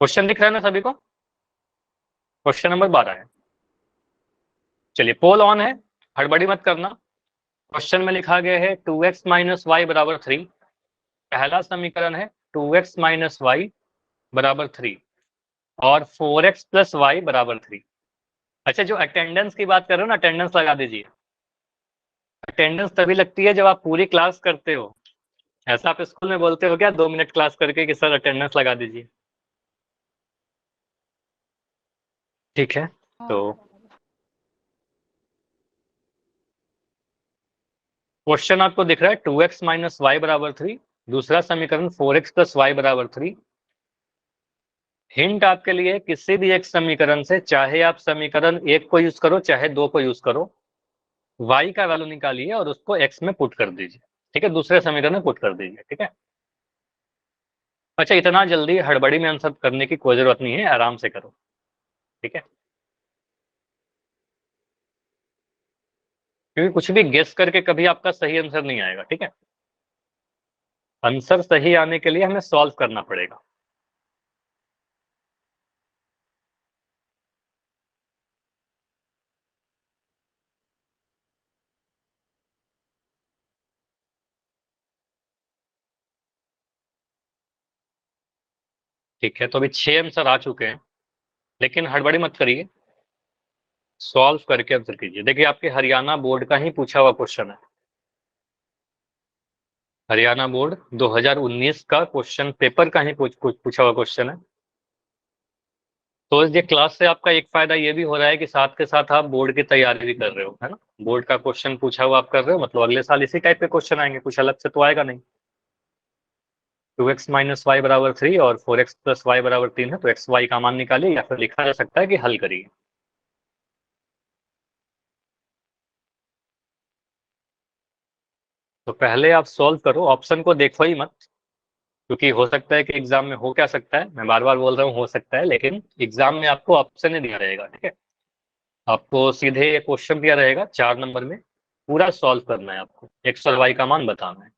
Question दिख रहा है ना सभी को? क्वेश्चन नंबर 12 है। चलिए, पोल ऑन है, हड़बड़ी मत करना। क्वेश्चन में लिखा गया है 2x माइनस वाई बराबर 3। पहला समीकरण है 2x माइनस वाई बराबर 3 और 4x प्लस वाई बराबर 3। अच्छा, जो अटेंडेंस की बात कर रहे हो ना, अटेंडेंस लगा दीजिए। अटेंडेंस तभी लगती है जब आप पूरी क्लास करते हो। ऐसा आप स्कूल में बोलते हो क्या 2 मिनट क्लास करके कि सर अटेंडेंस लगा दीजिए? ठीक है, तो क्वेश्चन आपको दिख रहा है 2x माइनस वाई बराबर 3, दूसरा समीकरण 4x प्लस वाई बराबर 3। हिंट आपके लिए, किसी भी एक समीकरण से, चाहे आप समीकरण 1 को यूज करो चाहे 2 को यूज करो, y का वैल्यू निकालिए और उसको x में पुट कर दीजिए। ठीक है, दूसरे समीकरण में पुट कर दीजिए। ठीक है। अच्छा, इतना जल्दी हड़बड़ी में आंसर करने की कोई जरूरत नहीं है, आराम से करो। ठीक है, क्योंकि कुछ भी गेस करके कभी आपका सही आंसर नहीं आएगा। ठीक है, आंसर सही आने के लिए हमें सॉल्व करना पड़ेगा। ठीक है, तो अभी 6 आंसर आ चुके हैं, लेकिन हड़बड़ी मत करिए, सॉल्व करके आंसर कीजिए। देखिए, आपके हरियाणा बोर्ड का ही पूछा हुआ क्वेश्चन है। हरियाणा बोर्ड 2019 का क्वेश्चन पेपर का ही पूछा हुआ क्वेश्चन है। तो ये क्लास से आपका एक फायदा ये भी हो रहा है कि साथ के साथ आप बोर्ड की तैयारी भी कर रहे हो, है ना। बोर्ड का क्वेश्चन पूछा हुआ आप कर रहे हो, मतलब अगले साल इसी टाइप के क्वेश्चन आएंगे, कुछ अलग से तो आएगा नहीं। 2x माइनस वाई बराबर 3 और 4x प्लस वाई बराबर 3 है, तो एक्स वाई का मान निकालिए, या फिर लिखा जा सकता है कि हल करिए। तो पहले आप सॉल्व करो, ऑप्शन को देखो ही मत, क्योंकि हो सकता है कि एग्जाम में हो क्या सकता है, मैं बार बार बोल रहा हूँ हो सकता है, लेकिन एग्जाम में आपको ऑप्शन ही दिया रहेगा। ठीक है, आपको सीधे क्वेश्चन दिया रहेगा 4 नंबर में, पूरा सॉल्व करना है आपको, एक्स और वाई का मान बताना है।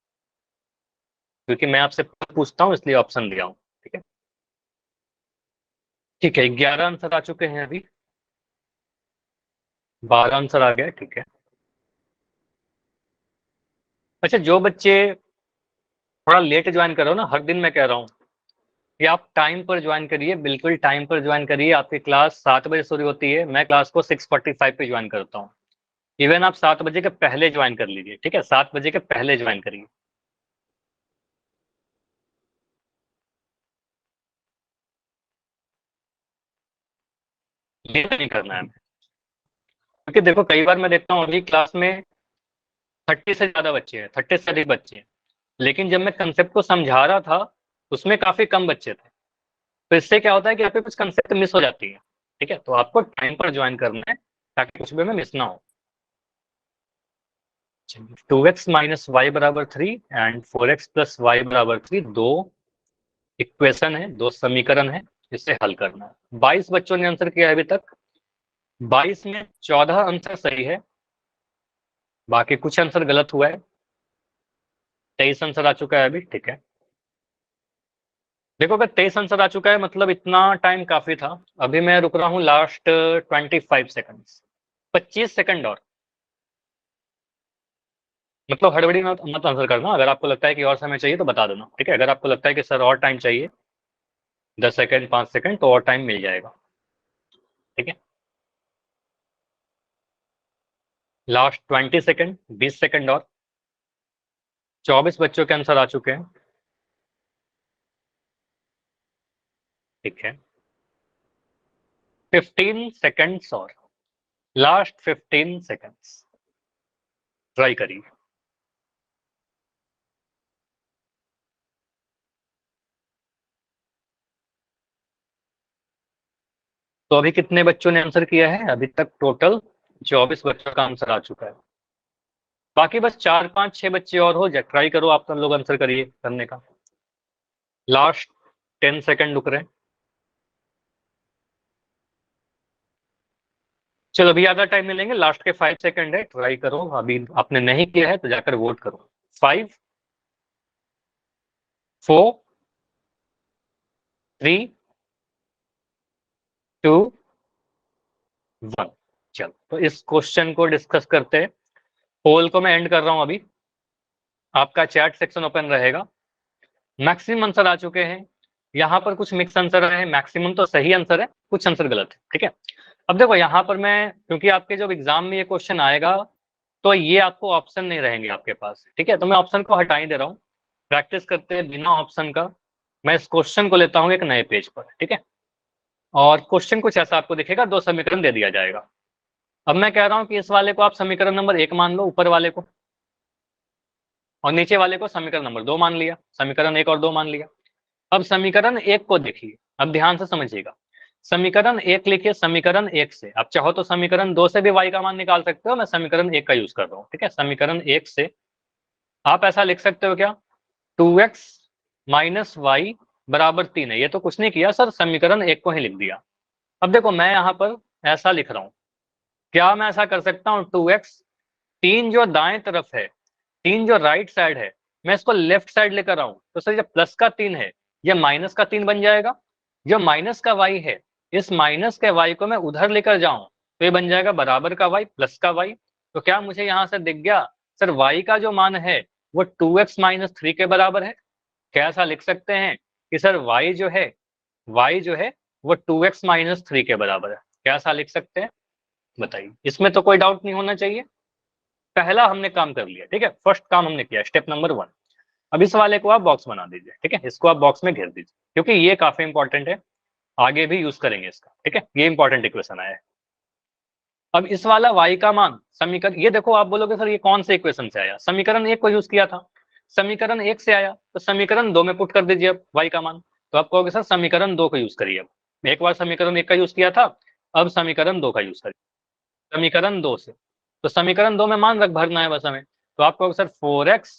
क्योंकि मैं आपसे पूछता हूँ इसलिए ऑप्शन दिया हूँ। ठीक है। ठीक है, 11 आंसर आ चुके हैं अभी, 12 आंसर आ गए। ठीक है। अच्छा, जो बच्चे थोड़ा लेट ज्वाइन कर रहे हो ना, हर दिन मैं कह रहा हूँ कि आप टाइम पर ज्वाइन करिए, बिल्कुल टाइम पर ज्वाइन करिए। आपकी क्लास 7 बजे शुरू होती है, मैं क्लास को 6:45 पे ज्वाइन करता हूँ। इवन आप 7 बजे के पहले ज्वाइन कर लीजिए। ठीक है, 7 बजे के पहले ज्वाइन करिए। ये नहीं करना है, क्योंकि देखो कई बार मैं देखता हूँ अभी क्लास में 30 से ज्यादा बच्चे हैं, 30 से अधिक बच्चे हैं, लेकिन जब मैं कंसेप्ट को समझा रहा था उसमें काफी कम बच्चे थे। तो इससे क्या होता है कि आपके कुछ कंसेप्ट मिस हो जाती है। ठीक है, तो आपको टाइम पर ज्वाइन करना है ताकि कुछ भी में मिस ना हो। 2x माइनस वाई बराबर 3 एंड 4x प्लस वाई बराबर 3, दो इक्वेशन है, दो समीकरण है, इसे हल करना है। 22 बच्चों ने आंसर किया है अभी तक, 22 में 14 आंसर सही है, बाकी कुछ आंसर गलत हुआ है। 23 आंसर आ चुका है अभी। ठीक है, देखो अगर 23 आंसर आ चुका है मतलब इतना टाइम काफी था। अभी मैं रुक रहा हूँ लास्ट 25 सेकंड, 25 सेकंड और, मतलब हड़बड़ी में मत आंसर करना। अगर आपको लगता है कि और समय चाहिए तो बता देना। ठीक है, अगर आपको लगता है कि सर और टाइम चाहिए, 10 सेकंड 5 सेकंड, तो और टाइम मिल जाएगा। ठीक है, लास्ट 20 सेकंड, 20 सेकंड और, 24 बच्चों के आंसर आ चुके हैं। ठीक है, 15 सेकंड्स और, लास्ट 15 सेकंड्स, ट्राई करिए। तो अभी कितने बच्चों ने आंसर किया है? अभी तक टोटल 24 बच्चों का आंसर आ चुका है। बाकी बस 4 5 6 बच्चे और हो जाए, ट्राई करो आप सब लोग आंसर करिए करने का। लास्ट 10 सेकंड रुक रहे हैं। चलो अभी ज्यादा टाइम नहीं लेंगे, लास्ट के 5 सेकंड है, ट्राई करो। अभी आपने नहीं किया है तो जाकर वोट करो। 5 4 3 2 1। चलो तो इस क्वेश्चन को डिस्कस करते हैं। पोल को मैं एंड कर रहा हूं अभी, आपका चैट सेक्शन ओपन रहेगा। मैक्सिमम आंसर आ चुके हैं, यहाँ पर कुछ मिक्स आंसर है, मैक्सिमम तो सही आंसर है, कुछ आंसर गलत है, ठीक है। अब देखो यहाँ पर मैं, क्योंकि आपके जब एग्जाम में ये क्वेश्चन आएगा तो ये आपको ऑप्शन नहीं रहेंगे आपके पास, ठीक है, तो मैं ऑप्शन को हटा ही दे रहा हूँ। प्रैक्टिस करते हैं बिना ऑप्शन का। मैं इस क्वेश्चन को लेता हूँ एक नए पेज पर, ठीक है। और क्वेश्चन कुछ ऐसा आपको दिखेगा, 2 समीकरण दे दिया जाएगा। अब मैं कह रहा हूँ कि इस वाले को आप समीकरण नंबर 1 मान लो, ऊपर वाले को, और नीचे वाले को समीकरण नंबर 2 मान लिया, समीकरण 1 और 2 मान लिया। अब समीकरण 1 को देखिए, अब ध्यान से समझिएगा। समीकरण 1 लिखिए, समीकरण 1 से आप चाहो तो समीकरण 2 से भी y का मान निकाल सकते हो, मैं समीकरण 1 का यूज कर रहा हूँ, ठीक है। समीकरण 1 से आप ऐसा लिख सकते हो क्या, 2x माइनस वाई बराबर 3 है। ये तो कुछ नहीं किया सर, समीकरण 1 को ही लिख दिया। अब देखो मैं यहाँ पर ऐसा लिख रहा हूँ, क्या मैं ऐसा कर सकता हूँ, 2x, 3 जो दाएं तरफ है, 3 जो राइट साइड है, मैं इसको लेफ्ट साइड लेकर आऊं तो सर ये प्लस का 3 है, ये माइनस का 3 बन जाएगा। जो माइनस का y है, इस माइनस के y को मैं उधर लेकर जाऊं तो ये बन जाएगा बराबर का y प्लस का y। तो क्या मुझे यहाँ से दिख गया सर, y का जो मान है वो 2x माइनस 3 के बराबर है। क्या ऐसा लिख सकते हैं कि सर y जो है वो 2x माइनस 3 के बराबर है? क्या ऐसा लिख सकते हैं, बताइए। इसमें तो कोई डाउट नहीं होना चाहिए। पहला हमने काम कर लिया, ठीक है, फर्स्ट काम हमने किया, स्टेप नंबर 1। अब इस वाले को आप बॉक्स बना दीजिए, ठीक है, इसको आप बॉक्स में घेर दीजिए, क्योंकि ये काफी इंपॉर्टेंट है, आगे भी यूज करेंगे इसका, ठीक है, ये इंपॉर्टेंट इक्वेशन आया है। अब इस वाला y का मान समीकरण, ये देखो आप बोलोगे सर ये कौन से इक्वेशन से आया, समीकरण 1 को यूज किया था, समीकरण 1 से आया तो समीकरण 2 में पुट कर दीजिए अब y का मान। तो आप कहोगे सर समीकरण 2 को यूज करिए। अब एक बार समीकरण 1 का यूज किया था, अब समीकरण 2 का यूज करिए, समीकरण 2 से। तो समीकरण 2 में मान रख भरना है बस हमें। तो आप कहोगे सर 4x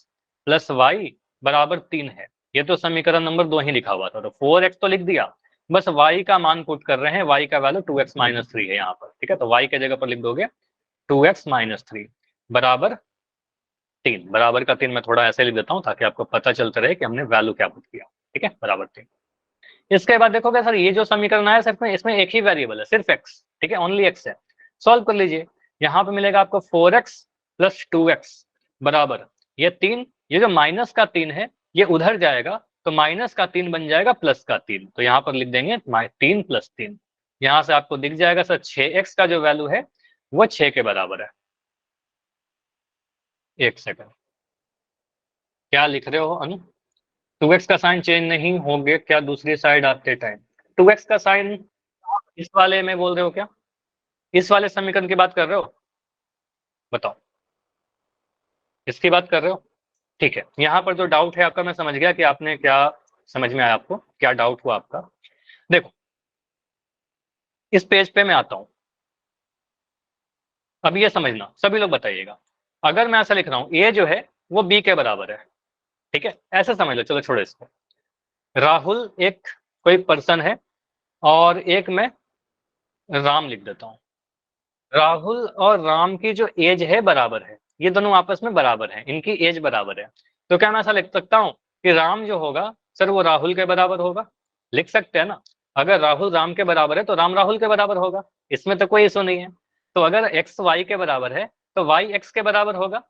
प्लस वाई बराबर 3 है, ये तो समीकरण नंबर 2 ही लिखा हुआ था, तो 4x तो लिख दिया, बस y का मान पुट कर रहे हैं, y का वैल्यू 2x माइनस 3 है यहाँ पर, ठीक है। तो y के जगह पर लिख दोगे 2x माइनस 3 बराबर 3, बराबर का 3 मैं थोड़ा ऐसे लिख देता हूँ ताकि आपको पता चलता रहे कि हमने वैल्यू क्या पुट किया, ठीक है, बराबर 3। इसके बाद देखोगे सर ये जो समीकरण आया सिर्फ में, इसमें एक ही वेरिएबल है, सिर्फ x, ठीक है, ओनली x है। सॉल्व कर लीजिए, यहाँ पे मिलेगा आपको 4x प्लस 2x बराबर ये 3, ये जो माइनस का 3 है ये उधर जाएगा तो माइनस का 3 बन जाएगा प्लस का 3, तो यहाँ पर लिख देंगे 3 प्लस 3। यहाँ से आपको दिख जाएगा सर 6x का जो वैल्यू है वो 6 के बराबर है। एक सेकंड, क्या लिख रहे हो अनु, 2x का साइन चेंज नहीं हो गया क्या दूसरी साइड आते टाइम? 2x का साइन इस वाले में बोल रहे हो क्या, इस वाले समीकरण की बात कर रहे हो, बताओ, इसकी बात कर रहे हो? ठीक है, यहाँ पर जो डाउट है आपका मैं समझ गया कि आपने क्या, समझ में आया आपको क्या डाउट हुआ आपका। देखो इस पेज पे मैं आता हूं, अब ये समझना सभी लोग बताइएगा, अगर मैं ऐसा लिख रहा हूं ए जो है वो बी के बराबर है, ठीक है, ऐसे समझ लो, चलो छोड़ो इसको। राहुल एक कोई पर्सन है और एक मैं राम लिख देता हूं। राहुल और राम की जो एज है बराबर है, ये दोनों आपस में बराबर है, इनकी एज बराबर है। तो क्या मैं ऐसा लिख सकता हूँ कि राम जो होगा सर वो राहुल के बराबर होगा, लिख सकते हैं ना। अगर राहुल राम के बराबर है तो राम राहुल के बराबर होगा, इसमें तो कोई इशू नहीं है। तो अगर x y के बराबर है तो y x के बराबर होगा,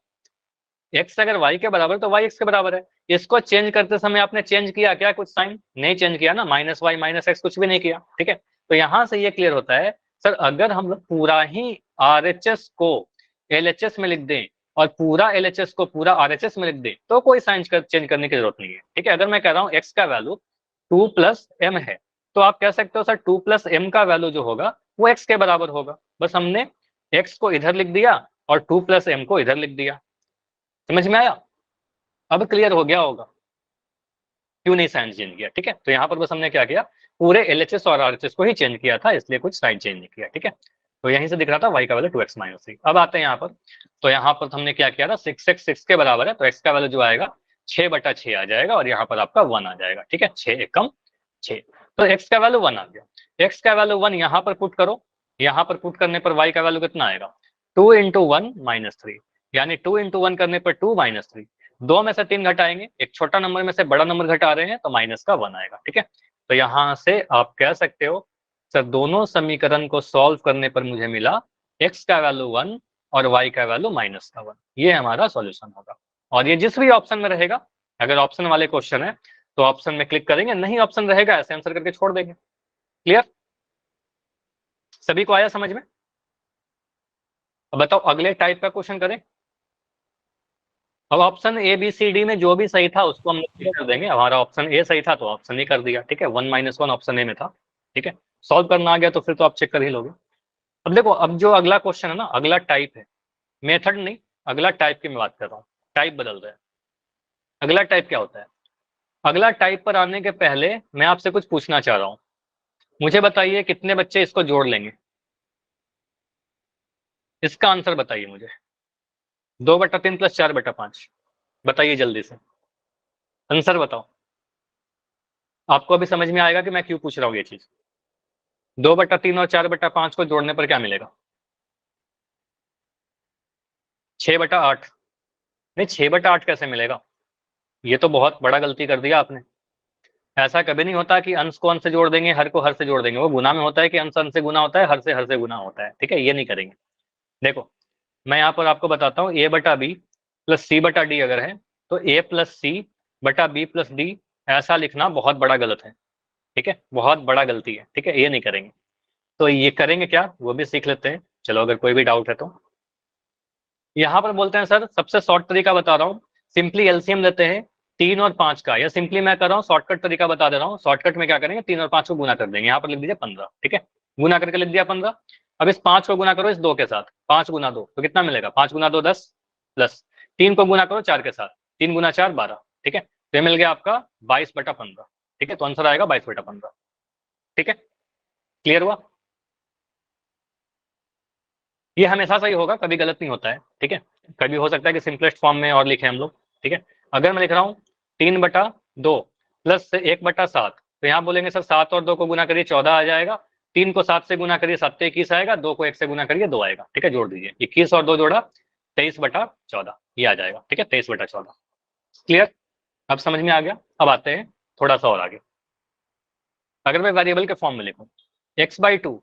x अगर y के बराबर तो y x के बराबर है। इसको चेंज करते समय आपने चेंज किया क्या कुछ साइन? नहीं चेंज किया ना, माइनस वाई माइनस एक्स कुछ भी नहीं किया, ठीक है। तो यहाँ से ये क्लियर होता है सर, अगर हम लोग पूरा ही RHS को LHS में लिख दें और पूरा LHS को पूरा RHS में लिख दें तो कोई साइन चेंज करने की जरूरत नहीं है, ठीक है। अगर मैं कह रहा हूँ x का वैल्यू 2 प्लस m है तो आप कह सकते हो सर 2 प्लस m का वैल्यू जो होगा वो x के बराबर होगा, बस हमने x को इधर लिख दिया और 2 प्लस m को इधर लिख दिया। समझ में आया? अब क्लियर हो गया होगा क्यों नहीं साइन चेंज किया, ठीक है। तो यहाँ पर बस हमने क्या किया, पूरे LHS और RHS को ही चेंज किया था, इसलिए कुछ साइन चेंज नहीं किया, ठीक है। तो यहीं से दिख रहा था y का वैल्यू 2x माइनस 3। अब आते हैं यहाँ पर, तो यहाँ पर हमने क्या किया था, 6x 6 के बराबर है तो x का वैल्यू जो आएगा 6/6 आ जाएगा और यहाँ पर आपका 1 आ जाएगा, ठीक है, 6 एकम 6। तो x का वैल्यू 1 आ गया, x का वैल्यू 1 यहाँ पर पुट करो, यहाँ पर पुट करने पर y का वैल्यू कितना आएगा, 2 इंटू 1 माइनस 3, यानी 2 इंटू 1 करने पर 2 माइनस 3, 2 में से 3 घटाएंगे, एक छोटा नंबर में से बड़ा नंबर घटा रहे हैं तो माइनस का 1 आएगा, ठीक है। तो यहाँ से आप कह सकते हो सर दोनों समीकरण को सॉल्व करने पर मुझे मिला x का वैल्यू 1 और y का वैल्यू -1। ये हमारा सॉल्यूशन होगा। और ये जिस भी ऑप्शन में रहेगा, अगर ऑप्शन वाले क्वेश्चन है तो ऑप्शन में क्लिक करेंगे, नहीं ऑप्शन रहेगा ऐसे आंसर करके छोड़ देंगे। क्लियर? सभी को आया समझ में? अब बताओ अगले टाइप का क्वेश्चन करें। अब option A B C D में जो भी सही था उसको हम लोग कर देंगे। हमारा ऑप्शन ए सही था तो ऑप्शन ए कर दिया, ठीक है। 1 - 1 ऑप्शन ए में था, ठीक है। सॉल्व करना आ गया तो फिर तो आप चेक कर ही लोगे। अब देखो, अब जो अगला क्वेश्चन है ना, अगला टाइप है, मेथड नहीं, अगला टाइप की मैं बात कर रहा हूँ। टाइप बदल रहा है। अगला टाइप क्या होता है? अगला टाइप पर आने के पहले मैं आपसे कुछ पूछना चाह रहा हूँ। मुझे बताइए कितने बच्चे इसको जोड़ लेंगे? इसका आंसर बताइए मुझे। 2/3 + 4/5। बताइए जल्दी से आंसर बताओ। आपको अभी समझ में आएगा कि मैं क्यों पूछ रहा हूँ ये चीज। 2/3 और 4/5 को जोड़ने पर क्या मिलेगा? 6/8। नहीं, 6/8 कैसे मिलेगा? ये तो बहुत बड़ा गलती कर दिया आपने। ऐसा कभी नहीं होता कि अंश को अंश से जोड़ देंगे, हर को हर से जोड़ देंगे। वो गुना में होता है कि अंश अंश से गुना होता है, हर से गुना होता है, ठीक है। ये नहीं करेंगे। देखो, मैं यहाँ पर आपको बताता हूँ, a/b + c/d अगर है तो a + c/b + d ऐसा लिखना बहुत बड़ा गलत है, ठीक है। बहुत बड़ा गलती है, ठीक है। ये नहीं करेंगे। तो ये करेंगे क्या, वो भी सीख लेते हैं। चलो, अगर कोई भी डाउट है तो यहाँ पर बोलते हैं सर, सबसे शॉर्ट तरीका बता रहा हूँ, सिंपली एलसीएम लेते हैं 3 और 5 का, या सिंपली मैं कर रहा हूँ शॉर्टकट तरीका बता दे रहा हूँ। शॉर्टकट में क्या करेंगे, 3 और 5 को गुना कर देंगे। यहाँ पर लिख दीजिए 15, ठीक है। गुना करके लिख दिया 15। अब इस 5 को गुना करो इस 2 के साथ, 5 × 2 तो कितना मिलेगा? 5 × 2 10, प्लस 3 को गुना करो 4 के साथ, 3 × 4 12, ठीक है। तो ये मिल गया आपका 22/15, ठीक है। तो आंसर आएगा 22/15, ठीक है। क्लियर हुआ? ये हमेशा सही होगा, कभी गलत नहीं होता है, ठीक है। कभी हो सकता है कि सिंपलेस्ट फॉर्म में और लिखे हम लोग, ठीक है। अगर मैं लिख रहा हूँ 3/2 + 1/7, तो यहाँ बोलेंगे सर 7 और 2 को गुना करिए 14 आ जाएगा। 3 को 7 से गुना करिए 7 × 21 आएगा। 2 को 1 से गुना करिए 2 आएगा, ठीक है। जोड़ दीजिए 21 और 2 जोड़ा 23/14, ये आ जाएगा, ठीक है। 23/14। क्लियर? अब समझ में आ गया। अब आते हैं थोड़ा सा और आगे। अगर मैं वेरिएबल के फॉर्म में लिखूं x/2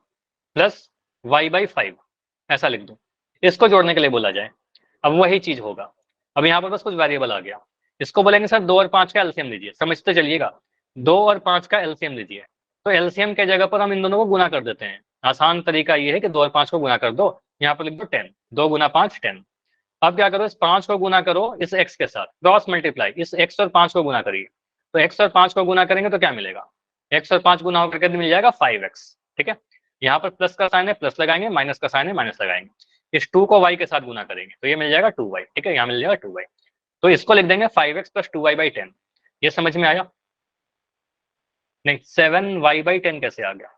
+ y/5 ऐसा लिख दूं, इसको जोड़ने के लिए बोला जाए, अब वही चीज होगा। अब यहाँ पर बस कुछ वेरिएबल आ गया। इसको बोलेंगे सर 2 और 5 का एलसीएम लीजिए। समझते चलिएगा, 2 और 5 का एलसीएम लीजिए। तो एलसीएम के जगह पर हम इन दोनों को गुना कर देते हैं। आसान तरीका ये है कि 2 और 5 को गुना कर दो। यहाँ पर लिख दो 10, 2 × 5 10। अब क्या करो, इस 5 को गुना करो इस x के साथ, क्रॉस मल्टीप्लाई, इस x और 5 को गुना करिए। तो x और 5 को गुना करेंगे तो क्या मिलेगा? x और 5 गुना होकर के मिल जाएगा 5x, ठीक है। यहाँ पर प्लस का साइन है प्लस लगाएंगे, माइनस का साइन है माइनस लगाएंगे। इस 2 को y के साथ गुना करेंगे तो ये मिल जाएगा 2y, ठीक है। यहाँ मिल जाएगा 2y। तो इसको लिख देंगे 5x + 2y/10। ये समझ में आया? नहीं, 7y/10 कैसे आ गया?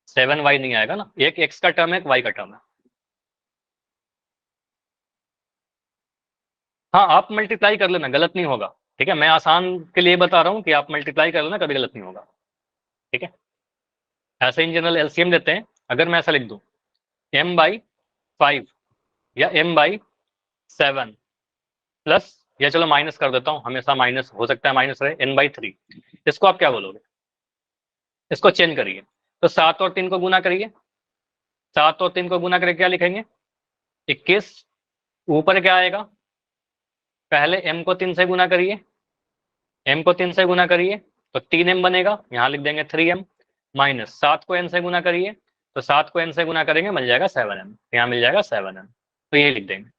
7y नहीं आएगा ना, एक x का टर्म है, एक y का टर्म है। हाँ, आप मल्टीप्लाई कर लेना, गलत नहीं होगा, ठीक है। मैं आसान के लिए बता रहा हूँ कि आप मल्टीप्लाई कर लेना, कभी गलत नहीं होगा, ठीक है। ऐसे इन जनरल एलसीएम लेते हैं। अगर मैं ऐसा लिख दूं m/5 या m/7 प्लस, या चलो माइनस कर देता हूँ, हमेशा माइनस हो सकता है, माइनस रहे, n/3, इसको आप क्या बोलोगे? इसको चेंज करिए। तो 7 और 3 को गुना करिए, 7 और 3 को गुना करके क्या लिखेंगे? 21। ऊपर क्या आएगा? पहले m को 3 से गुना करिए, m को 3 से गुना करिए तो 3m बनेगा, यहाँ लिख देंगे 3m, माइनस 7 को n से गुना करिए, तो 7 को n से गुना करेंगे मिल जाएगा 7m, यहाँ मिल जाएगा 7m। तो यही लिख देंगे।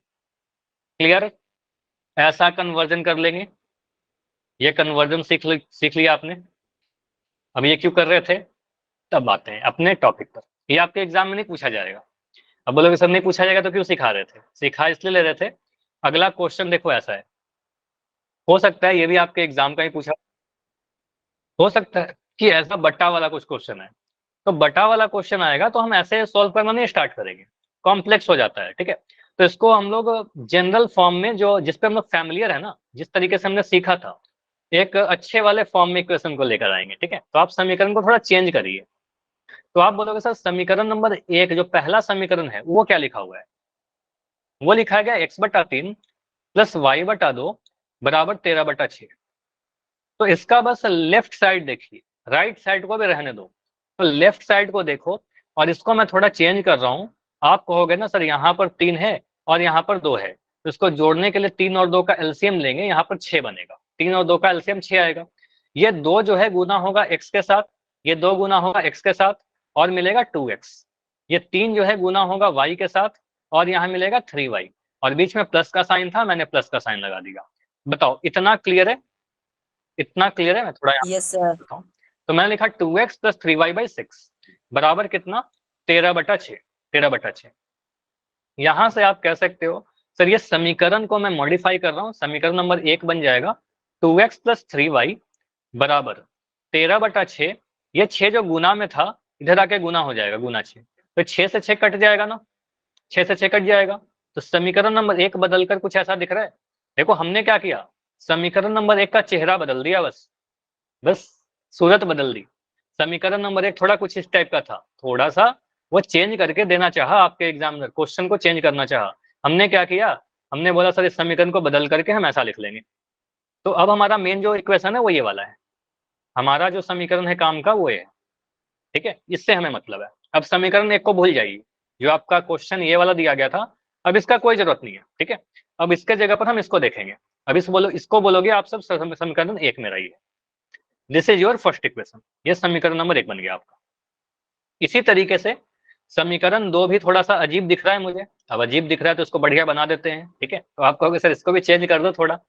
क्लियर? ऐसा कन्वर्जन कर लेंगे। ये कन्वर्जन सीख लिया आपने। अब ये क्यों कर रहे थे, तब आते हैं अपने टॉपिक पर। ये आपके एग्जाम में नहीं पूछा जाएगा। अब बोलोगे सर नहीं पूछा जाएगा तो क्यों सिखा रहे थे? सिखा इसलिए ले रहे थे, अगला क्वेश्चन देखो ऐसा है, हो सकता है ये भी आपके एग्जाम का ही पूछा, हो सकता है कि ऐसा बट्टा वाला कुछ क्वेश्चन है। तो बटा वाला क्वेश्चन आएगा तो हम ऐसे सॉल्व करना नहीं स्टार्ट करेंगे, कॉम्प्लेक्स हो जाता है, ठीक है। तो इसको हम लोग जनरल फॉर्म में, जो जिस पे हम लोग फैमिलियर है ना, जिस तरीके से हमने सीखा था, एक अच्छे वाले फॉर्म में इक्वेशन को लेकर आएंगे, ठीक है। तो आप समीकरण को थोड़ा चेंज करिए। तो आप बोलोगे सर समीकरण नंबर 1 जो पहला समीकरण है वो क्या लिखा हुआ है? वो लिखा गया x/3 + y/2 = 13/6। तो इसका बस लेफ्ट साइड देखिए, राइट साइड को भी रहने दो। तो लेफ्ट साइड को देखो और इसको मैं थोड़ा चेंज कर रहा हूँ। आप कहोगे ना सर यहाँ पर 3 है और यहाँ पर 2 है, तो इसको जोड़ने के लिए 3 और 2 का एलसीएम लेंगे, यहाँ पर 6 बनेगा। 3 और 2 का एलसीएम 6 आएगा। ये 2 जो है गुना होगा x के साथ, ये 2 गुना होगा x के साथ और मिलेगा 2x। ये 3 जो है गुना होगा y के साथ और यहाँ मिलेगा 3y, और बीच में प्लस का साइन था, मैंने प्लस का साइन लगा दिया। बताओ इतना क्लियर है? इतना क्लियर है? मैं थोड़ा यस सर। बताऊं तो मैंने लिखा 2x प्लस 3y/6 बराबर कितना, 13/6। 13/6। यहां से आप कह सकते हो सर ये समीकरण को मैं मॉडिफाई कर रहा हूँ, समीकरण नंबर 1 बन जाएगा 2x प्लस 3y बराबर 13/6। ये 6 जो गुना में था इधर आके गुना हो जाएगा, गुना 6, तो 6 से 6 कट जाएगा ना, 6 से 6 कट जाएगा। तो समीकरण नंबर 1 बदलकर कुछ ऐसा दिख रहा है। देखो हमने क्या किया, समीकरण नंबर 1 का चेहरा बदल दिया, बस सूरत बदल दी। समीकरण नंबर 1 थोड़ा कुछ इस टाइप का था, थोड़ा सा वो चेंज करके देना चाहा आपके एग्जामिनर, क्वेश्चन को चेंज करना चाहा। हमने क्या किया, हमने बोला सर इस समीकरण को बदल करके हम ऐसा लिख लेंगे। तो अब हमारा मेन जो इक्वेशन है वो ये वाला है, हमारा जो समीकरण है काम का वो ये है। ठीक है, इससे हमें मतलब है। अब समीकरण 1 को भूल जाइए, जो आपका क्वेश्चन ये वाला दिया गया था, अब इसका कोई जरूरत नहीं है। ठीक है, अब इसके जगह पर हम इसको देखेंगे। अब इसको बोलोगे आप सब समीकरण 1 में रहिए। This is your first equation, ये समीकरण नंबर 1 बन गया आपका। इसी तरीके से समीकरण 2 भी थोड़ा सा अजीब दिख रहा है मुझे, अब अजीब दिख रहा है तो इसको बढ़िया बना देते हैं। ठीक है, तो आप कहोगे सर इसको भी चेंज कर दो थोड़ा,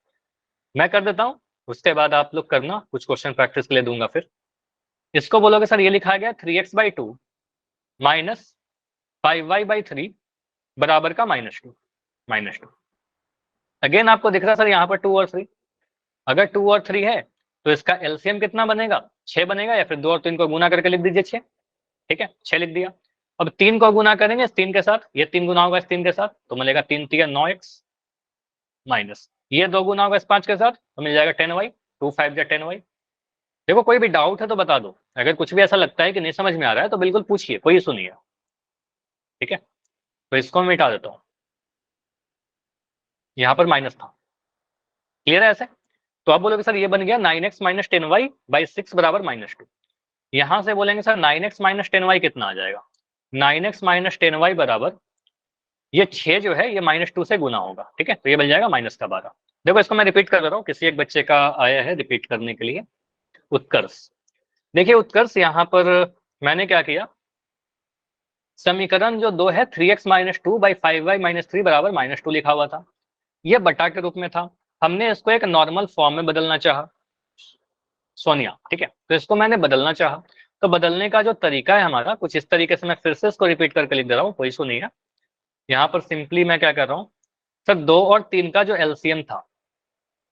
मैं कर देता हूँ, उसके बाद आप लोग करना, कुछ क्वेश्चन प्रैक्टिस के लिए दूंगा। फिर इसको बोलोगे सर ये लिखा गया 3x/2 माइनस 5y/3 बराबर का -2। अगेन आपको दिख रहा है सर यहाँ पर 2 और 3, अगर 2 और 3 है तो इसका एलसीएम कितना बनेगा, 6 बनेगा, या फिर 2 और 3 को गुना करके लिख दीजिए 6। ठीक है, 6 लिख दिया। अब 3 को गुना करेंगे इस 3 के साथ, ये 3 गुना होगा इस 3 के साथ तो मिलेगा 3 3 9x माइनस ये 2 गुना होगा इस 5 के साथ तो मिल जाएगा 10y, 2 5 या 10y। देखो कोई भी डाउट है तो बता दो, अगर कुछ भी ऐसा लगता है कि नहीं समझ में आ रहा है तो बिल्कुल पूछिए, कोई इशू नहीं है। ठीक है, तो इसको मैं मिटा देता हूँ, यहाँ पर माइनस था, क्लियर है ऐसे? तो आप बोलोगे सर ये बन गया 9x माइनस 10y/6 बराबर -2। यहां से बोलेंगे सर 9x माइनस 10y कितना आ जाएगा, 9x माइनस 10y बराबर ये 6 जो है ये -2 से गुना होगा। ठीक है, तो ये बन जाएगा -12। देखो इसको मैं रिपीट कर रहा हूँ, किसी एक बच्चे का आया है रिपीट करने के लिए। उत्कर्ष, देखिए उत्कर्ष यहाँ पर मैंने क्या किया, समीकरण जो 2 है 3x माइनस 2/5y-3 बराबर -2 लिखा हुआ था, ये बटा के रूप में था, हमने इसको एक नॉर्मल फॉर्म में बदलना चाहा सोनिया। ठीक है, तो इसको मैंने बदलना चाहा, तो बदलने का जो तरीका है हमारा कुछ इस तरीके से, मैं फिर से इसको रिपीट करके लिख दे रहा हूँ, कोई इशू नहीं है। यहाँ पर सिंपली मैं क्या कर रहा हूँ सर, 2 और 3 का जो एलसीएम था,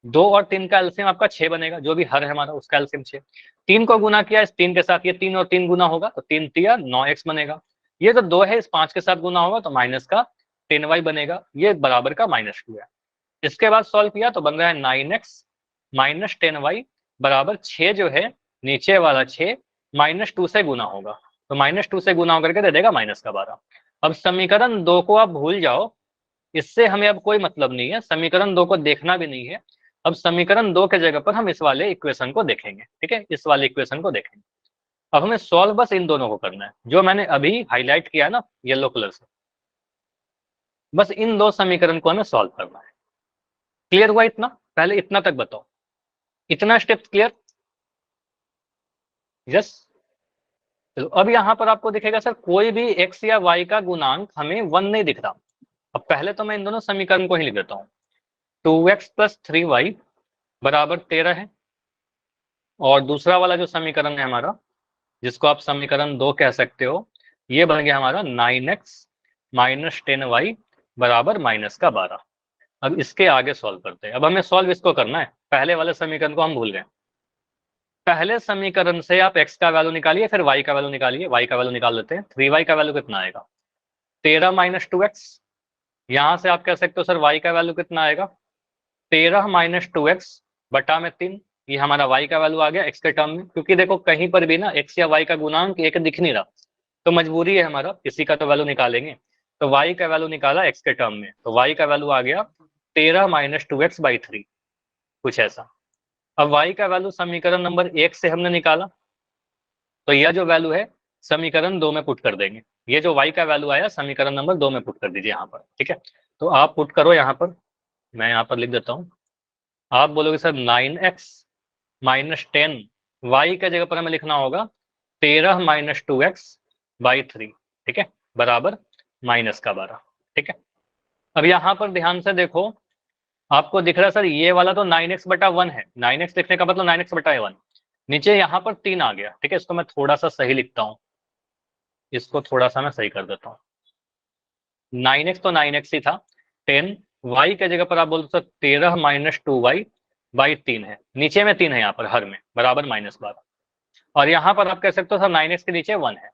2 और 3 का एलसीएम आपका 6 बनेगा, जो भी हर है हमारा उसका एलसीएम 6। 3 को गुना किया इस 3 के साथ, ये 3 और 3 गुना होगा तो 3 3 9x बनेगा। ये जो 2 है इस 5 के साथ गुना होगा तो माइनस का 10y बनेगा, ये बराबर का -2 है। इसके बाद सॉल्व किया तो बन रहा है 9x माइनस 10y बराबर 6 जो है नीचे वाला 6 -2 से गुना होगा, तो -2 से गुना होकर के दे देगा -12। अब समीकरण 2 को आप भूल जाओ, इससे हमें अब कोई मतलब नहीं है, समीकरण 2 को देखना भी नहीं है। अब समीकरण 2 के जगह पर हम इस वाले इक्वेशन को देखेंगे। ठीक है, इस वाले इक्वेशन को देखेंगे। अब हमें सॉल्व बस इन दोनों को करना है, जो मैंने अभी हाईलाइट किया ना येलो कलर से, बस इन 2 समीकरण को हमें सॉल्व करना है। क्लियर हुआ इतना? पहले इतना तक बताओ, इतना स्टेप क्लियर? यस। तो अब यहाँ पर आपको दिखेगा सर कोई भी x या y का गुणांक हमें 1 नहीं दिख रहा। अब पहले तो मैं इन दोनों समीकरण को ही लिख देता हूँ, 2x प्लस 3y बराबर 13 है, और दूसरा वाला जो समीकरण है हमारा, जिसको आप समीकरण 2 कह सकते हो, ये बन गया हमारा 9x माइनस 10y बराबर -12। अब इसके आगे सॉल्व करते हैं, अब हमें सॉल्व इसको करना है, पहले वाले समीकरण को हम भूल गए। पहले समीकरण से आप x का वैल्यू निकालिए, फिर y का वैल्यू निकालिए, y का वैल्यू निकाल लेते हैं, 3y का वैल्यू कितना आएगा 13 माइनस 2x। यहां से आप कह सकते हो सर y का वैल्यू कितना आएगा 13 माइनस 2x बटा में 3, ये हमारा y का वैल्यू आ गया x के टर्म में, क्योंकि देखो कहीं पर भी ना x या y का गुणांक एक दिख नहीं रहा, तो मजबूरी है हमारा किसी का तो वैल्यू निकालेंगे। तो y का वैल्यू निकाला x के टर्म में, तो y का वैल्यू आ गया 13 माइनस 2x/3, कुछ ऐसा। अब y का वैल्यू समीकरण नंबर 1 से हमने निकाला, तो यह जो वैल्यू है समीकरण 2 में पुट कर देंगे। ये जो y का वैल्यू आया समीकरण नंबर 2 में पुट कर दीजिए यहाँ पर, ठीक है। तो आप पुट करो यहाँ पर, मैं यहाँ पर लिख देता हूँ। आप बोलोगे सर 9x माइनस 10, y का जगह पर हमें लिखना होगा 13 माइनस 2x बाई 3, ठीक है, बराबर माइनस का 12, ठीक है। अब यहाँ पर ध्यान से देखो, आपको दिख रहा है सर ये वाला तो 9x बटा 1 है, 9x लिखने का मतलब 9x बटा 1, नीचे यहाँ पर 3 आ गया, ठीक है। इसको मैं थोड़ा सा सही लिखता हूँ, इसको थोड़ा सा मैं सही कर देता हूँ। 9x तो 9x ही था, 10 y के जगह पर आप बोल सकते 13 माइनस 2y बाई 3 है, नीचे में 3 है यहाँ पर हर में, बराबर माइनस 12। और यहाँ पर आप कह सकते हो सर 9x के नीचे 1 है,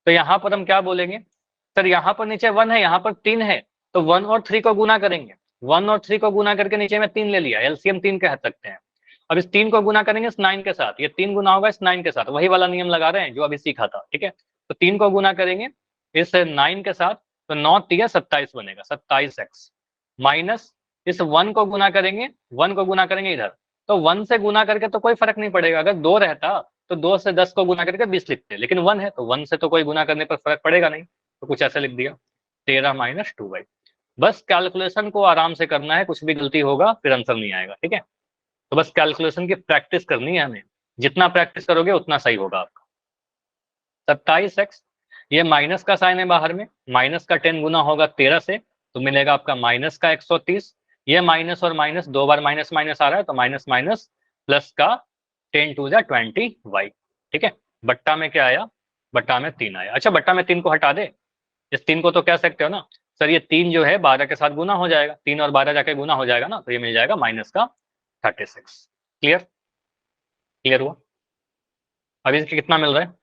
तो यहाँ पर हम क्या बोलेंगे सर, यहाँ पर नीचे 1 है, यहाँ पर 3 है, तो 1 और 3 को गुना करेंगे, 1 और 3 को गुना करके नीचे में 3 ले लिया, एलसीएम 3 कह सकते हैं। अब इस 3 को गुना करेंगे इस 9 के साथ, ये 3 गुना होगा इस 9 के साथ, वही वाला नियम लगा रहे हैं जो अभी सीखा था, ठीक है। तो 3 को गुना करेंगे इस 9 के साथ, तो 9 3 27 बनेगा, 27x माइनस इस 1 को गुना करेंगे, 1 को गुना करेंगे इधर, तो 1 से गुना करके तो कोई फर्क नहीं पड़ेगा, अगर 2 रहता तो 2 से 10 को गुना करके 20 लिखते, लेकिन 1 है तो 1 से तो कोई गुना करने पर फर्क पड़ेगा नहीं, तो कुछ ऐसे लिख दिया 13 माइनस 2y। बस कैलकुलेशन को आराम से करना है, कुछ भी गलती होगा फिर आंसर नहीं आएगा, ठीक है। तो बस कैलकुलेशन की प्रैक्टिस करनी है हमें, जितना प्रैक्टिस करोगे उतना सही होगा आपका। 27x, ये माइनस का साइन है बाहर में, माइनस का 10 गुना होगा 13 से, तो मिलेगा आपका माइनस का 130, ये माइनस और माइनस 2 बार माइनस माइनस आ रहा है, तो माइनस माइनस प्लस का 10 टू 20y, ठीक है। बट्टा में क्या आया, बट्टा में 3 आया। अच्छा बट्टा में 3 को हटा दे, इस 3 को तो कह सकते हो ना सर ये 3 जो है 12 के साथ गुना हो जाएगा, 3 और 12 जाके गुना हो जाएगा ना, तो ये मिल जाएगा माइनस का 36। क्लियर, क्लियर हुआ। अभी इसके कितना मिल रहा है,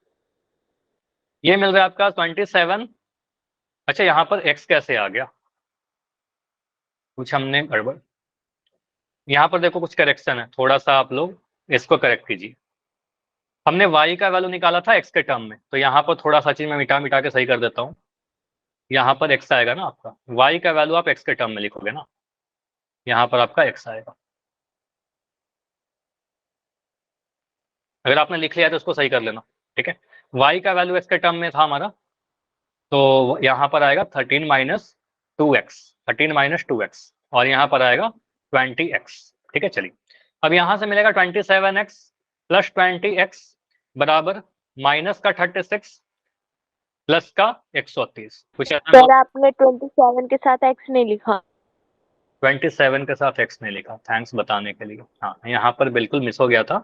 ये मिल रहा है आपका 27। अच्छा यहाँ पर x कैसे आ गया, कुछ हमने गड़बड़, यहाँ पर देखो कुछ करेक्शन है, थोड़ा सा आप लोग इसको करेक्ट कीजिए। हमने y का वैल्यू निकाला था x के टर्म में, तो यहाँ पर थोड़ा सा चीज मैं मिटा मिटा के सही कर देता हूँ। यहाँ पर x आएगा ना आपका, y का वैल्यू आप x के टर्म में लिखोगे ना, यहाँ पर आपका x आएगा। अगर आपने लिख लिया तो उसको सही कर लेना, ठीक है। y का वैल्यू x के टर्म में था हमारा, तो यहाँ पर आएगा 13 माइनस 2x, 13 माइनस 2x, और यहाँ पर आएगा 20x, ठीक है। चलिए अब यहाँ से मिलेगा 27x प्लस 20x बराबर माइनस का 36 प्लस का 130, कुछ ऐसा। सर आपने 27 के साथ x नहीं लिखा, 27 के साथ x नहीं लिखा, थैंक्स बताने के लिए। हाँ यहाँ पर बिल्कुल मिस हो गया था,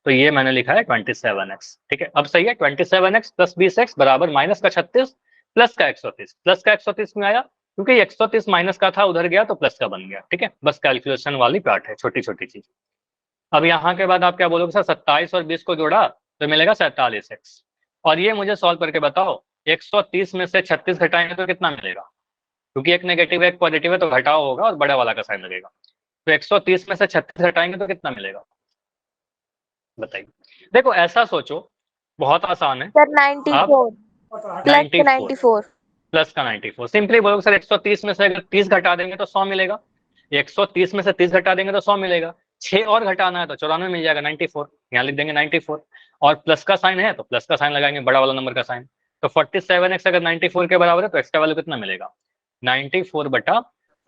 तो ये मैंने लिखा है 27x, ठीक है। अब सही है, 27x प्लस 20x बराबर माइनस का 36 प्लस का 130, प्लस का 130 में आया क्योंकि 130 माइनस का था, उधर गया तो प्लस का बन गया, ठीक है। बस कैलकुलेशन वाली पार्ट है, छोटी छोटी चीज। अब यहाँ के बाद आप क्या बोलोगे सर, 27 और 20 को जोड़ा तो मिलेगा 47x, और ये मुझे सॉल्व करके बताओ 130 में से 36 घटाएंगे तो कितना मिलेगा, क्योंकि एक नेगेटिव है एक पॉजिटिव है, तो घटाव होगा और बड़ा वाला का साइन लगेगा। तो 130 में से 36 हटाएंगे तो कितना मिलेगा, बताइए। देखो ऐसा सोचो, बहुत आसान है। सर 94 प्लस 94 प्लस का 94, सिंपली बोलोगे सर 130 में से अगर 30 घटा देंगे तो 100 मिलेगा, 130 में से 30 घटा देंगे तो 100 मिलेगा, 6 और घटाना है तो 94 मिल जाएगा, 94 यहाँ लिख देंगे 94, और प्लस का साइन है तो प्लस का साइन लगाएंगे, बड़ा वाला नंबर का साइन। तो 47x अगर 94 के बराबर है तो x का वैल्यू कितना मिलेगा, 94 बटा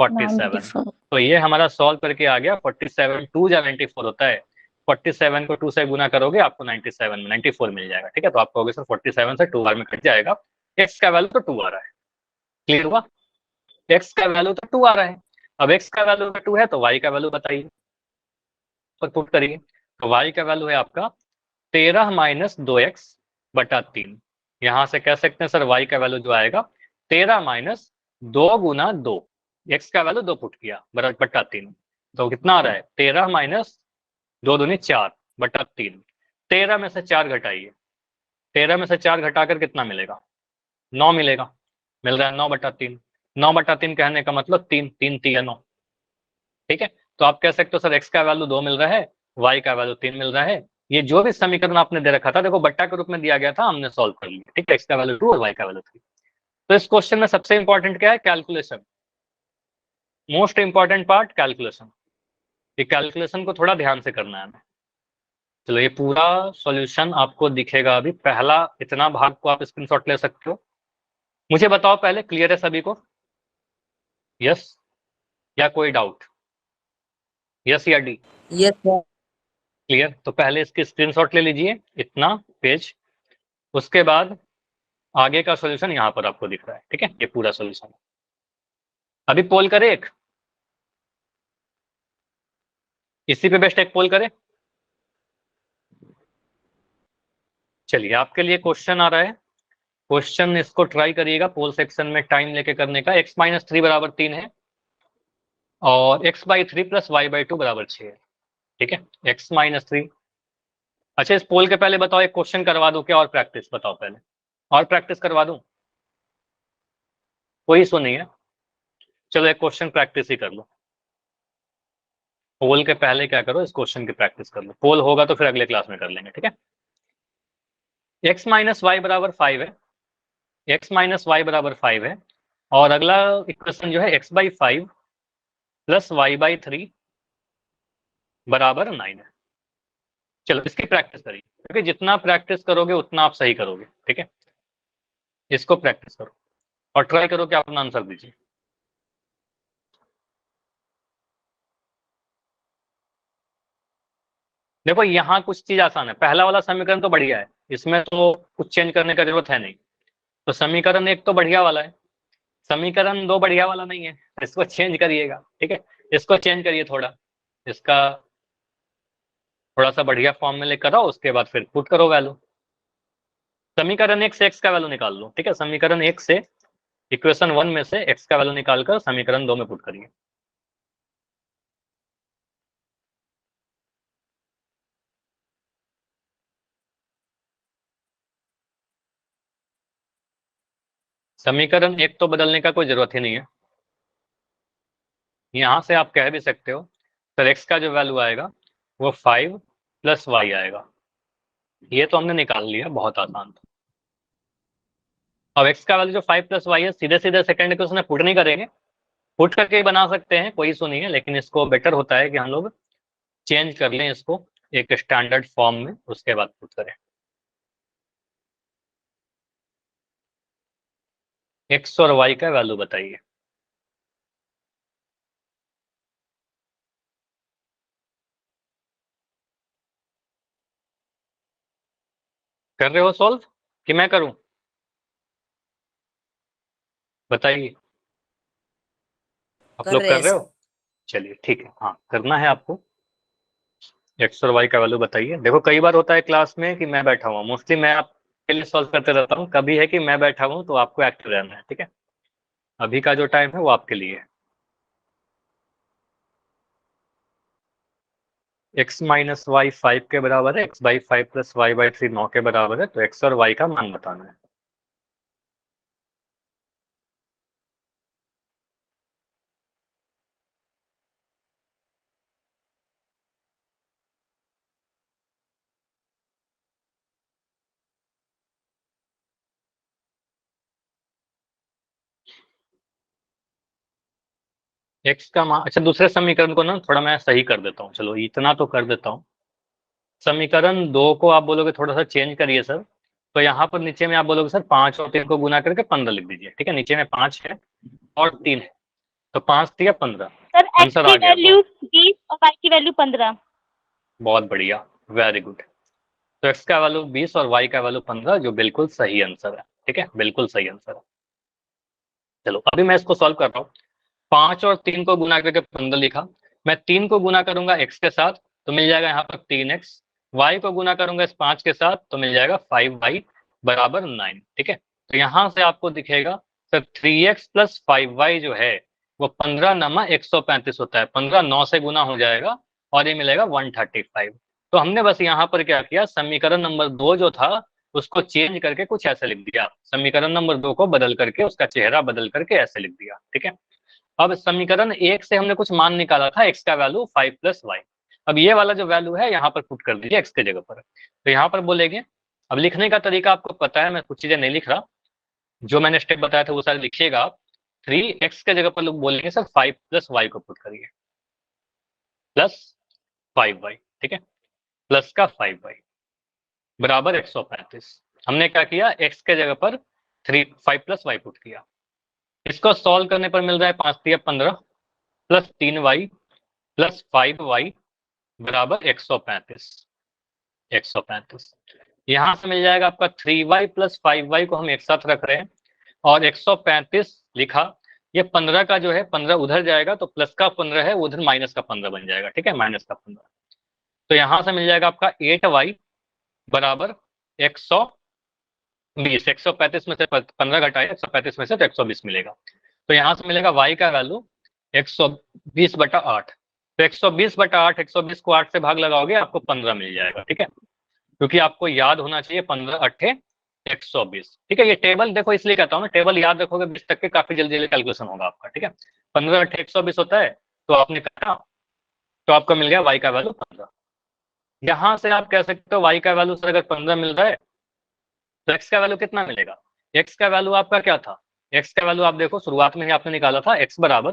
47। तो ये हमारा सॉल्व करके आ गया 47, 2 या 94 होता है, 47 को 2 से गुना करोगे आपको 97 में 94 मिल जाएगा, ठीक है। तो आप कहोगे सर 47 से 2 बार में कट जाएगा, x का वैल्यू तो 2 आ रहा है। क्लियर हुआ, x का वैल्यू तो 2 आ रहा है। अब x का वैल्यू 2 है तो y का वैल्यू बताइए, तो पुट करिए। तो y का वैल्यू है आपका 13 माइनस 2x बटा 3, यहां से कह सकते हैं सर y का वैल्यू जो आएगा 13 माइनस 2 गुना 2, x का वैल्यू 2 पुट किया बटा 3, तो कितना आ रहा है 13 माइनस 2 दूनी 4 बटा 3, 13 में से 4 घटाइए, 13 में से 4 घटाकर कितना मिलेगा, 9 मिलेगा, मिल रहा है 9 बटा 3, 9 बटा 3 कहने का मतलब 3 3 3 9, ठीक है। तो आप कह सकते हो सर x का वैल्यू 2 मिल रहा है, y का वैल्यू 3 मिल रहा है। ये जो भी समीकरण आपने दे रखा था देखो बट्टा के रूप में दिया गया था, हमने सॉल्व कर लिया, ठीक है। x का वैल्यू 2 और y का वैल्यू 3। तो इस क्वेश्चन में सबसे इंपॉर्टेंट क्या है, calculation, most important part calculation. ये कैलकुलेशन को थोड़ा ध्यान से करना है हमें, चलो ये पूरा सॉल्यूशन आपको दिखेगा अभी। पहला इतना भाग को आप स्क्रीनशॉट ले सकते हो। मुझे बताओ पहले, क्लियर है सभी को? यस या कोई डाउट? यस या डी? Yes sir. क्लियर। तो पहले इसकी स्क्रीनशॉट ले लीजिए, इतना पेज। उसके बाद आगे का सॉल्यूशन यहाँ पर आपको दिख रहा है, ठीक है? ये पूरा सॉल्यूशन। अभी पोल करें एक, इसी पे बेस्ट एक पोल करें। चलिए आपके लिए क्वेश्चन आ रहा है। क्वेश्चन इसको ट्राई करिएगा पोल सेक्शन में टाइम लेके करने का। x माइनस 3 बराबर 3 है और x by 3 plus y by 2 बराबर 6 है, ठीक है? x minus 3। अच्छा, इस पोल के पहले बताओ एक क्वेश्चन करवा दूं क्या और प्रैक्टिस? बताओ पहले, और प्रैक्टिस करवा दूं? कोई इशू नहीं है, चलो एक क्वेश्चन प्रैक्टिस ही कर लो। पोल के पहले क्या करो, इस क्वेश्चन की प्रैक्टिस कर लो। पोल होगा तो फिर अगले क्लास में कर लेंगे, ठीक है? x माइनस वाई बराबर 5 है, x माइनस वाई बराबर 5 है, और अगला इक्वेशन जो है x by 5 plus y by 3 बराबर 9 है। चलो इसकी प्रैक्टिस करिए, क्योंकि जितना प्रैक्टिस करोगे उतना आप सही करोगे, ठीक है? इसको प्रैक्टिस करो और ट्राई करो कि आप अपना आंसर दीजिए। देखो यहाँ कुछ चीज आसान है। पहला वाला समीकरण तो बढ़िया है, इसमें तो कुछ चेंज करने का जरूरत है नहीं। तो समीकरण एक तो बढ़िया वाला है, समीकरण दो बढ़िया वाला नहीं है, इसको चेंज करिएगा, ठीक है? इसको चेंज करिए थोड़ा, इसका थोड़ा सा बढ़िया फॉर्म में लेकर आओ, उसके बाद फिर पुट करो वैल्यू। समीकरण एक से एक्स का वैल्यू निकाल लो, ठीक है? समीकरण एक से, इक्वेशन 1 में से एक्स का वैल्यू निकालकर समीकरण 2 में पुट करिए। समीकरण एक तो बदलने का कोई जरूरत ही नहीं है। यहां से आप कह भी सकते हो सर एक्स का जो वैल्यू आएगा वो 5 प्लस वाई आएगा। ये तो हमने निकाल लिया, बहुत आसान था। अब एक्स का वैल्यू जो 5 प्लस वाई है, सीधे सीधे सेकंड इक्वेशन में पुट नहीं करेंगे, पुट करके ही बना सकते हैं, कोई इशू नहीं है। लेकिन इसको बेटर होता है कि हम लोग चेंज कर लें इसको एक स्टैंडर्ड फॉर्म में, उसके बाद पुट करें। एक्स और वाई का वैल्यू बताइए। कर रहे हो सॉल्व कि मैं करूं? बताइए, आप कर लोग रहे कर हैं रहे सर। हो? चलिए ठीक है, हाँ करना है आपको। एक्स और वाई का वैल्यू बताइए। देखो कई बार होता है क्लास में कि मैं बैठा हुआ, मोस्टली मैं आपके लिए सॉल्व करते रहता हूँ। कभी है कि मैं बैठा हूँ, तो आपको एक्टिव रहना है, ठीक है? अभी का जो टाइम है वो आपके लिए है। एक्स माइनस वाई 5 के बराबर है, x by 5 plus y by 3 9 के बराबर है। तो एक्स और वाई का मान बताना है। एक्स का मान, अच्छा दूसरे समीकरण को ना थोड़ा मैं सही कर देता हूँ, चलो इतना तो कर देता हूँ। समीकरण 2 को आप बोलोगे थोड़ा सा चेंज करिए सर, तो यहाँ पर नीचे में आप बोलोगे सर 5 और 3 को गुना करके 15 लिख दीजिए, ठीक है? नीचे में 5 है और 3 है, तो 5 3 15, सर एक्स आंसर की आ गया वो। वैल्यू 20 और वाई की वैल्यू 15। बहुत बढ़िया, वेरी गुड। तो एक्स का वैल्यू 20 और वाई का वैल्यू 15, जो बिल्कुल सही आंसर है, ठीक है? बिल्कुल सही आंसर है। चलो अभी मैं इसको सॉल्व कर रहा हूँ। 5 और 3 को गुना करके 15 लिखा। मैं 3 को गुना करूंगा एक्स के साथ, तो मिल जाएगा यहाँ पर 3x। वाई को गुना करूंगा इस 5 के साथ, तो मिल जाएगा 5y बराबर 9, ठीक है? तो यहाँ से आपको दिखेगा सर 3x प्लस 5y जो है वो 15 नमा 135 होता है। 15 9 से गुना हो जाएगा और ये मिलेगा 135। तो हमने बस यहाँ पर क्या किया, समीकरण नंबर 2 जो था उसको चेंज करके कुछ ऐसे लिख दिया। समीकरण नंबर 2 को बदल करके, उसका चेहरा बदल करके ऐसे लिख दिया, ठीक है? अब समीकरण एक से हमने कुछ मान निकाला था, एक्स का वैल्यू 5 प्लस वाई। अब ये वाला जो वैल्यू है यहाँ पर पुट कर दीजिए एक्स के जगह पर। तो यहाँ पर बोलेंगे, अब लिखने का तरीका आपको पता है, मैं कुछ चीजें नहीं लिख रहा, जो मैंने स्टेप बताया था वो सारे लिखिएगा आप। 3x के जगह पर लोग बोलेंगे सर 5 प्लस वाई को पुट करिए, प्लस 5y, ठीक है? प्लस का 5y बराबर 135। हमने क्या किया, x के जगह पर 5 प्लस y पुट किया। इसको सॉल्व करने पर मिल रहा है 5 3 15 प्लस 3y प्लस 5y बराबर 135। यहां से मिल जाएगा आपका 3y प्लस 5y को हम एक साथ रख रहे हैं और 135 लिखा। ये 15 का जो है 15 उधर जाएगा तो प्लस का 15 है, उधर माइनस का 15 बन जाएगा। ठीक है, माइनस का 15। तो यहां से मिल जाएगा आपका 8y बराबर 120। 135 में से 15 घटाए 135 में से तो 120 मिलेगा। तो यहां से मिलेगा y का वैल्यू 120/8। तो 120/8, 120 को 8 से भाग लगाओगे आपको 15 मिल जाएगा। ठीक है, क्योंकि आपको याद होना चाहिए 15 अट्ठे 120। ठीक है, ये टेबल देखो इसलिए कहता हूँ ना, टेबल याद रखोगे 20 तक के काफी जल्दी जल्दी कैलकुलेशन होगा आपका। ठीक है, 15 अट्ठे 120 होता है तो आपने कहा तो आपको मिल गया y का वैल्यू 15। यहां से आप कह सकते हो y का वैल्यू सर अगर 15 मिल रहा है तो x का वैल्यू कितना मिलेगा। x का वैल्यू आपका क्या था, x का वैल्यू आप देखो शुरुआत में ही आपने निकाला था x बराबर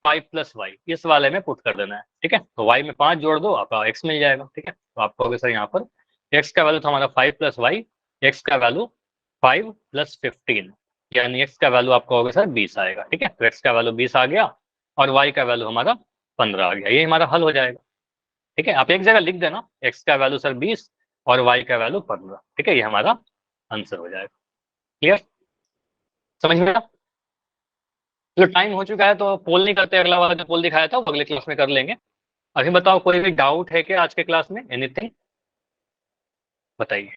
5 प्लस वाई, इस वाले में पुट कर देना है। ठीक है, तो y में 5 जोड़ दो आपका x मिल जाएगा। ठीक है, तो आप कहोगे सर यहाँ पर x का वैल्यू था हमारा 5 प्लस वाई, x का वैल्यू 5 प्लस 15 यानी x का वैल्यू आप कहोगे सर 20 आएगा। ठीक है, तो x का वैल्यू 20 आ गया और y का वैल्यू हमारा 15 आ गया, ये हमारा हल हो जाएगा। ठीक है, आप एक जगह लिख देना x का वैल्यू सर 20 और y का वैल्यू 15। ठीक है, ये हमारा आंसर हो जाएगा। क्लियर, समझ में आया? चलो टाइम हो चुका है तो पोल नहीं करते, अगला वाला जो पोल दिखाया था वो अगले क्लास में कर लेंगे। अभी बताओ कोई भी डाउट है क्या आज के क्लास में, एनीथिंग बताइए।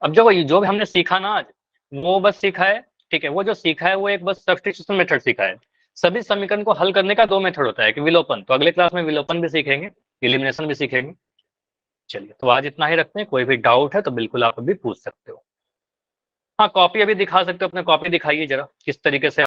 अब जो भी हमने सीखा ना आज वो बस सीखा है। ठीक है, वो जो सीखा है वो एक बस सब्स्टिट्यूशन मेथड सीखा है। सभी समीकरण को हल करने का दो मेथड होता है कि विलोपन, तो अगले क्लास में विलोपन भी सीखेंगे, एलिमिनेशन भी सीखेंगे। चलिए तो आज इतना ही रखते हैं, कोई भी डाउट है तो बिल्कुल आप अभी पूछ सकते हो। हाँ, कॉपी अभी दिखा सकते हो, अपने कॉपी दिखाइए जरा किस तरीके से